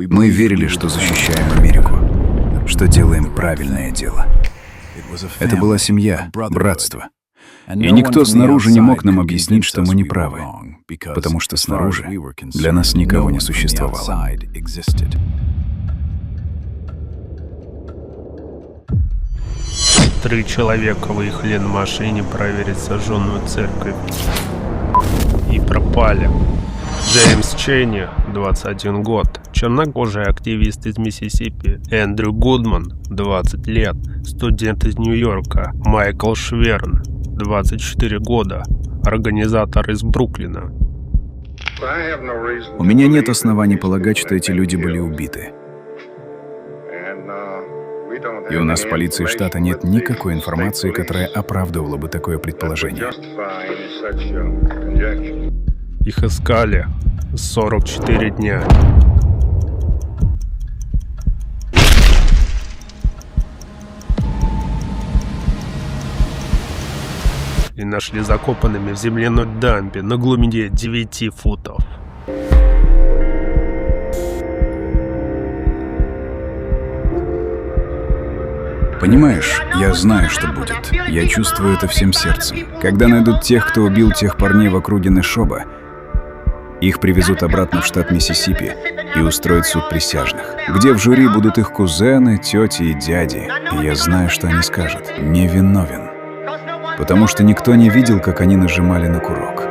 Мы верили, что защищаем Америку, что делаем правильное дело. Это была семья, братство. И никто снаружи не мог нам объяснить, что мы не правы, потому что снаружи для нас никого не существовало. 3 человека выехали на машине проверить сожженную церковь и пропали. Джеймс Чейни, 21 год, чернокожий активист из Миссисипи. Эндрю Гудман, 20 лет, студент из Нью-Йорка. Майкл Шверн, 24 года, организатор из Бруклина. У меня нет оснований полагать, что эти люди были убиты. И у нас в полиции штата нет никакой информации, которая оправдывала бы такое предположение. Их искали 44 дня. И нашли закопанными в земляной дамбе на глубине 9 футов. Понимаешь, я знаю, что будет. Я чувствую это всем сердцем. Когда найдут тех, кто убил тех парней в округе Нэшоба, их привезут обратно в штат Миссисипи и устроят суд присяжных, где в жюри будут их кузены, тети и дяди. И я знаю, что они скажут: невиновен. Потому что никто не видел, как они нажимали на курок.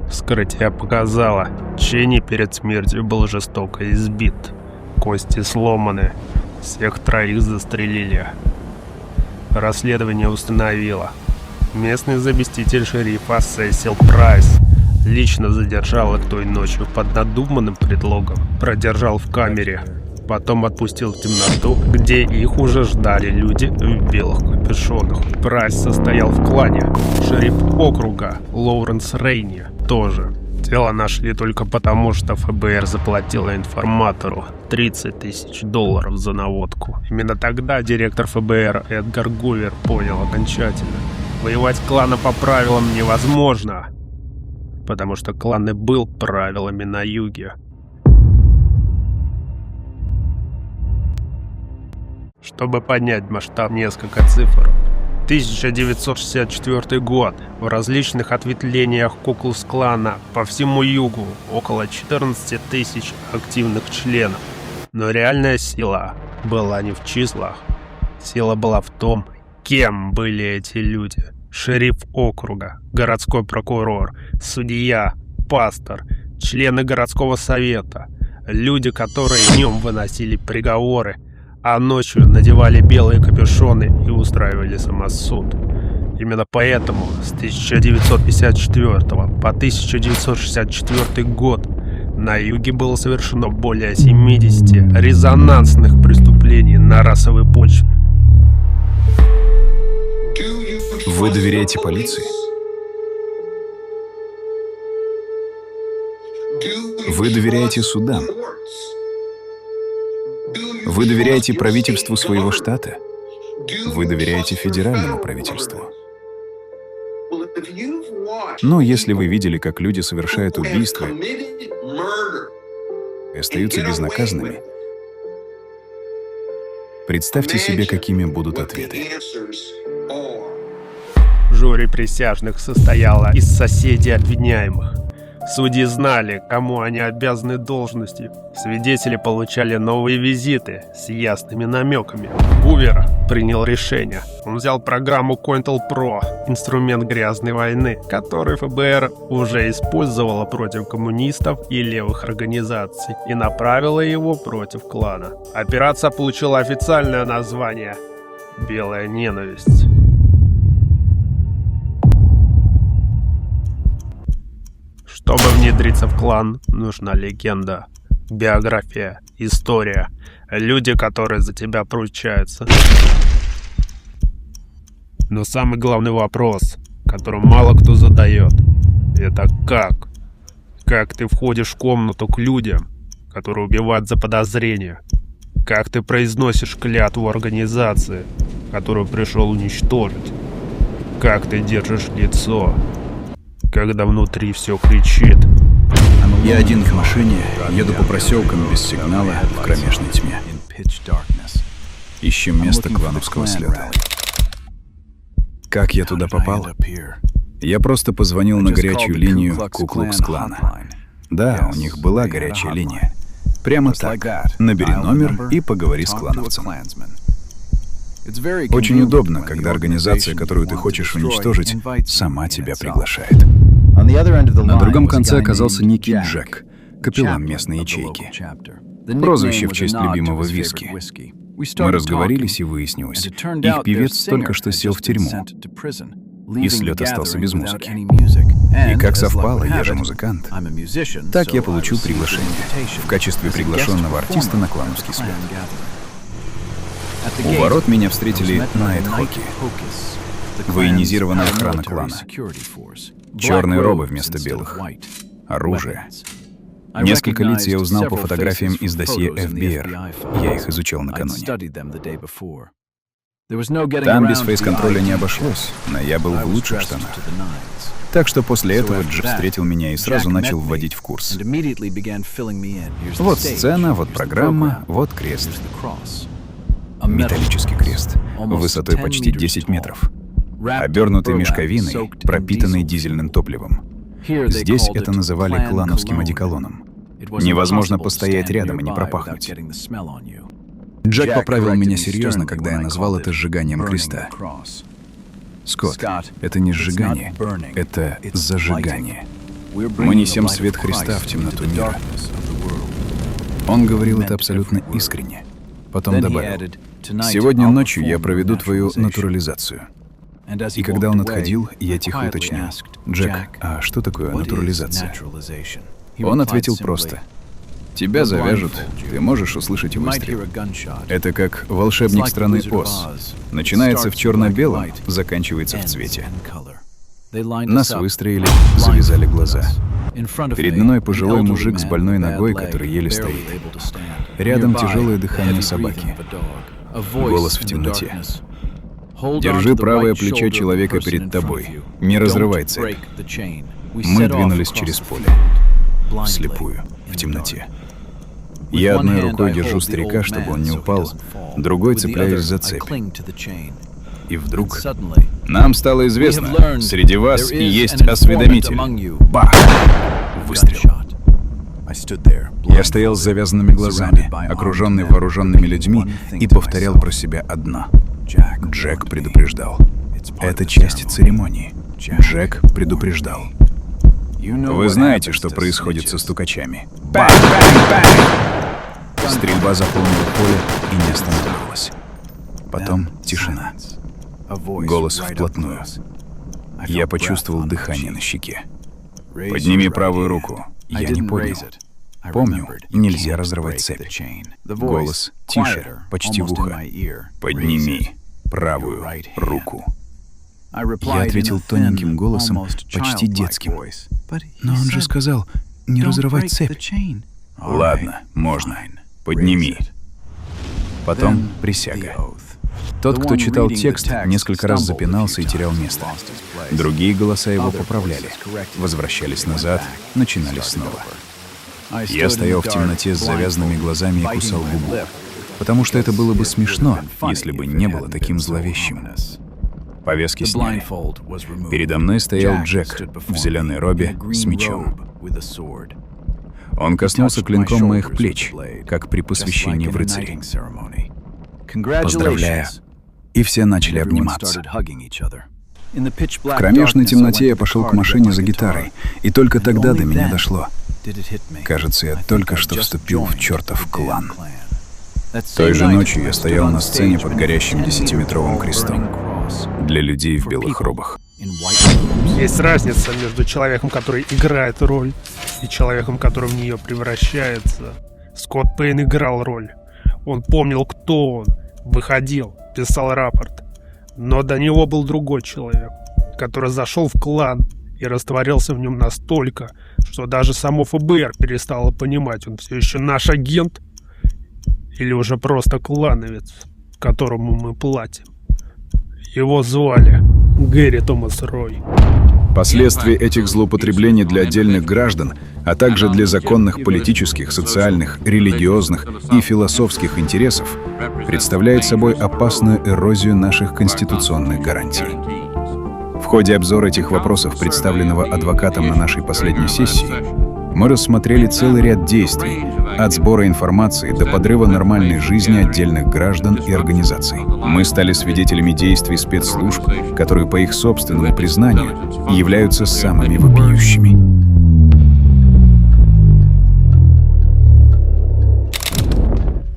Вскрытие показало, Чейни перед смертью был жестоко избит. Кости сломаны. Всех 3 застрелили. Расследование установило. Местный заместитель шерифа Сесил Прайс лично задержал их той ночью под надуманным предлогом. Продержал в камере. Потом отпустил в темноту, где их уже ждали люди в белых капюшонах. Прайс состоял в клане. Шериф округа Лоуренс Рейни тоже. Тело нашли только потому, что ФБР заплатило информатору $30 000 за наводку. Именно тогда директор ФБР Эдгар Гувер понял окончательно: воевать кланом по правилам невозможно, потому что клан и был правилами на юге. Чтобы понять масштаб, несколько цифр. 1964 год. В различных ответвлениях Ку-клукс-клана по всему югу около 14 000 активных членов. Но реальная сила была не в числах. Сила была в том, кем были эти люди. Шериф округа, городской прокурор, судья, пастор, члены городского совета. Люди, которые днем выносили приговоры, а ночью надевали белые капюшоны и устраивали самосуд. Именно поэтому с 1954 по 1964 год на юге было совершено более 70 резонансных преступлений на расовой почве. Вы доверяете полиции? Вы доверяете судам? Вы доверяете правительству своего штата? Вы доверяете федеральному правительству? Но если вы видели, как люди совершают убийства и остаются безнаказанными, представьте себе, какими будут ответы. Жюри присяжных состояло из соседей обвиняемых. Судьи знали, кому они обязаны должностью. Свидетели получали новые визиты с ясными намеками. Гувер принял решение. Он взял программу COINTELPRO, инструмент грязной войны, который ФБР уже использовала против коммунистов и левых организаций, и направила его против клана. Операция получила официальное название «Белая ненависть». Чтобы внедриться в клан, нужна легенда, биография, история, люди, которые за тебя поручаются. Но самый главный вопрос, который мало кто задает: Это как? Как ты входишь в комнату к людям, которые убивают за подозрение? Как ты произносишь клятву организации, которую пришел уничтожить? Как ты держишь лицо, когда внутри все кричит? Я один в машине, еду по проселкам без сигнала в кромешной тьме. Ищем место клановского слета. Как я туда попал? Я просто позвонил на горячую линию Ку-Клукс-Клана. Да, у них была горячая линия. Прямо так. Набери номер и поговори с клановцем. Очень удобно, когда организация, которую ты хочешь уничтожить, сама тебя приглашает. На другом конце оказался некий Джек, капеллан местной ячейки. Прозвище в честь любимого виски. Мы разговорились, и выяснилось, их певец только что сел в тюрьму, и слет остался без музыки. И как совпало, я же музыкант. Так я получил приглашение в качестве приглашенного артиста на клановский слет. У ворот меня встретили Найтхоки, военизированная охрана клана. Черные робы вместо белых. Оружие. Несколько лиц я узнал по фотографиям из досье ФБР. Я их изучал накануне. Там без фейс-контроля не обошлось, но я был в лучших штанах. Так что после этого Джек встретил меня и сразу начал вводить в курс. Вот сцена, вот программа, вот крест. Металлический крест, высотой почти 10 метров, обернутый мешковиной, пропитанный дизельным топливом. Здесь это называли клановским одеколоном. Невозможно постоять рядом и не пропахнуть. Джек поправил меня серьезно, когда я назвал это сжиганием креста. Скотт, это не сжигание, это зажигание. Мы несем свет Христа в темноту мира. Он говорил это абсолютно искренне. Потом добавил: «Сегодня ночью я проведу твою натурализацию». И когда он отходил, я тихо уточнил: «Джек, а что такое натурализация?» Он ответил просто: «Тебя завяжут, ты можешь услышать выстрел. Это как волшебник страны Оз. Начинается в черно-белом, заканчивается в цвете». Нас выстроили, завязали глаза. Передо мной пожилой мужик с больной ногой, который еле стоит. Рядом тяжелое дыхание собаки. Голос в темноте: «Держи правое плечо человека перед тобой. Не разрывай цепь». Мы двинулись через поле. Вслепую, в темноте. Я одной рукой держу старика, чтобы он не упал, другой цепляюсь за цепь. И вдруг нам стало известно, среди вас и есть осведомитель. Бах! Выстрел. Я стоял с завязанными глазами, окруженный вооруженными людьми, и повторял про себя одно: Джек предупреждал. Это часть церемонии. Джек предупреждал. Вы знаете, что происходит со стукачами. Бang, bang, bang! Стрельба заполнила поле и не останавливалась. Потом тишина. Голос вплотную. Я почувствовал дыхание на щеке. «Подними правую руку». Я не поднял. Помню, нельзя разрывать цепь. Голос тише, почти в ухо. «Подними правую руку». Я ответил тоненьким голосом, почти детским. «Но он же сказал, не разрывать цепь». «Ладно, можно. Подними». Потом присяга. Тот, кто читал текст, несколько раз запинался и терял место. Другие голоса его поправляли, возвращались назад, начинали снова. Я стоял в темноте с завязанными глазами и кусал губу, потому что это было бы смешно, если бы не было таким зловещим. Повязки сняли. Передо мной стоял Джек в зеленой робе с мечом. Он коснулся клинком моих плеч, как при посвящении в рыцари. «Поздравляю». И все начали обниматься. В кромешной темноте я пошел к машине за гитарой, и только тогда до меня дошло. Кажется, я только что вступил в чертов клан. Той же ночью я стоял на сцене под горящим 10-метровым крестом для людей в белых робах. Есть разница между человеком, который играет роль, и человеком, который в нее превращается. Скотт Пейн играл роль. Он помнил, кто он, выходил, писал рапорт. Но до него был другой человек, который зашел в клан и растворился в нем настолько, что даже само ФБР перестало понимать, он все еще наш агент или уже просто клановец, которому мы платим. Его звали Гэри Томас Рой. Последствия этих злоупотреблений для отдельных граждан, а также для законных политических, социальных, религиозных и философских интересов представляют собой опасную эрозию наших конституционных гарантий. В ходе обзора этих вопросов, представленного адвокатом на нашей последней сессии, мы рассмотрели целый ряд действий, от сбора информации до подрыва нормальной жизни отдельных граждан и организаций. Мы стали свидетелями действий спецслужб, которые, по их собственному признанию, являются самыми вопиющими.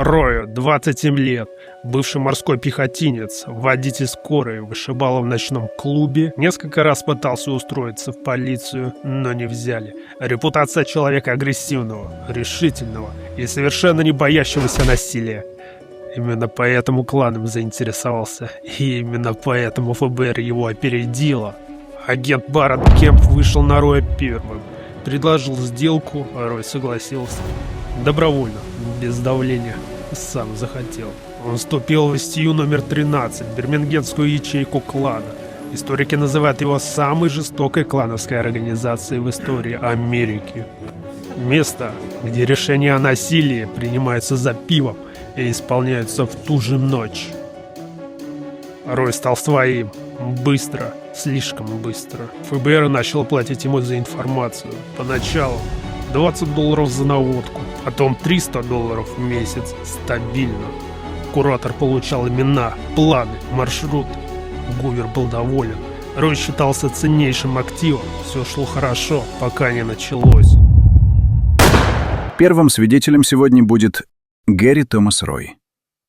Рою, 27 лет, бывший морской пехотинец, водитель скорой, вышибала в ночном клубе, несколько раз пытался устроиться в полицию, но не взяли. Репутация человека агрессивного, решительного и совершенно не боящегося насилия. Именно поэтому кланом заинтересовался, и именно поэтому ФБР его опередило. Агент Барретт Кемп вышел на Роя первым, предложил сделку, а Рой согласился. Добровольно, без давления, сам захотел. Он вступил в СТЮ номер 13, бирмингемскую ячейку клана. Историки называют его самой жестокой клановской организацией в истории Америки. Место, где решения о насилии принимаются за пивом и исполняются в ту же ночь. Рой стал своим. Быстро, слишком быстро. ФБР начал платить ему за информацию. Поначалу $20 за наводку, потом $300 в месяц стабильно. Куратор получал имена, планы, маршруты. Гувер был доволен. Рой считался ценнейшим активом. Все шло хорошо, пока не началось. Первым свидетелем сегодня будет Гэри Томас Рой.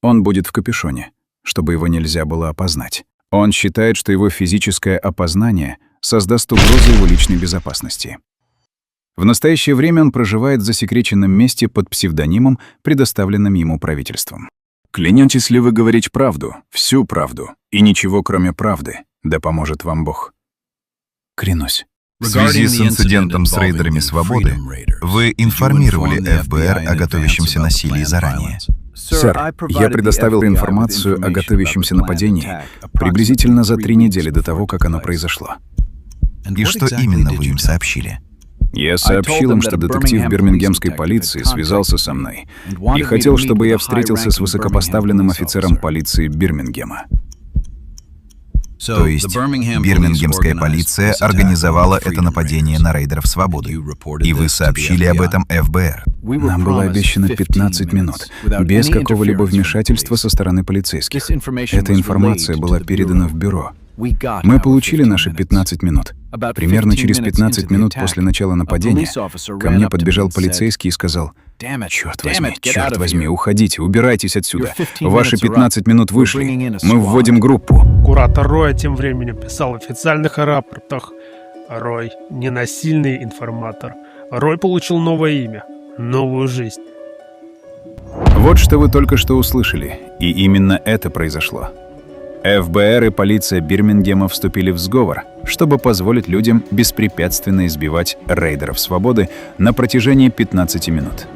Он будет в капюшоне, чтобы его нельзя было опознать. Он считает, что его физическое опознание создаст угрозу его личной безопасности. В настоящее время он проживает в засекреченном месте под псевдонимом, предоставленным ему правительством. Клянетесь ли вы говорить правду, всю правду, и ничего кроме правды, да поможет вам Бог? Клянусь. В связи с инцидентом с рейдерами «Свободы» вы информировали ФБР о готовящемся насилии заранее. Сэр, я предоставил информацию о готовящемся нападении приблизительно за 3 недели до того, как оно произошло. И что именно вы им сообщили? Я сообщил им, что детектив бирмингемской полиции связался со мной и хотел, чтобы я встретился с высокопоставленным офицером полиции Бирмингема. То есть бирмингемская полиция организовала это нападение на рейдеров «Свободы», и вы сообщили об этом ФБР. Нам было обещано 15 минут, без какого-либо вмешательства со стороны полицейских. Эта информация была передана в бюро. Мы получили наши 15 минут. Примерно через 15 минут после начала нападения ко мне подбежал полицейский и сказал: «Черт возьми, уходите, убирайтесь отсюда. Ваши 15 минут вышли. Мы вводим группу». Куратор Роя тем временем писал в официальных рапортах: Рой — ненасильный информатор. Рой получил новое имя, новую жизнь. Вот что вы только что услышали, и именно это произошло. ФБР и полиция Бирмингема вступили в сговор, чтобы позволить людям беспрепятственно избивать рейдеров «Свободы» на протяжении 15 минут.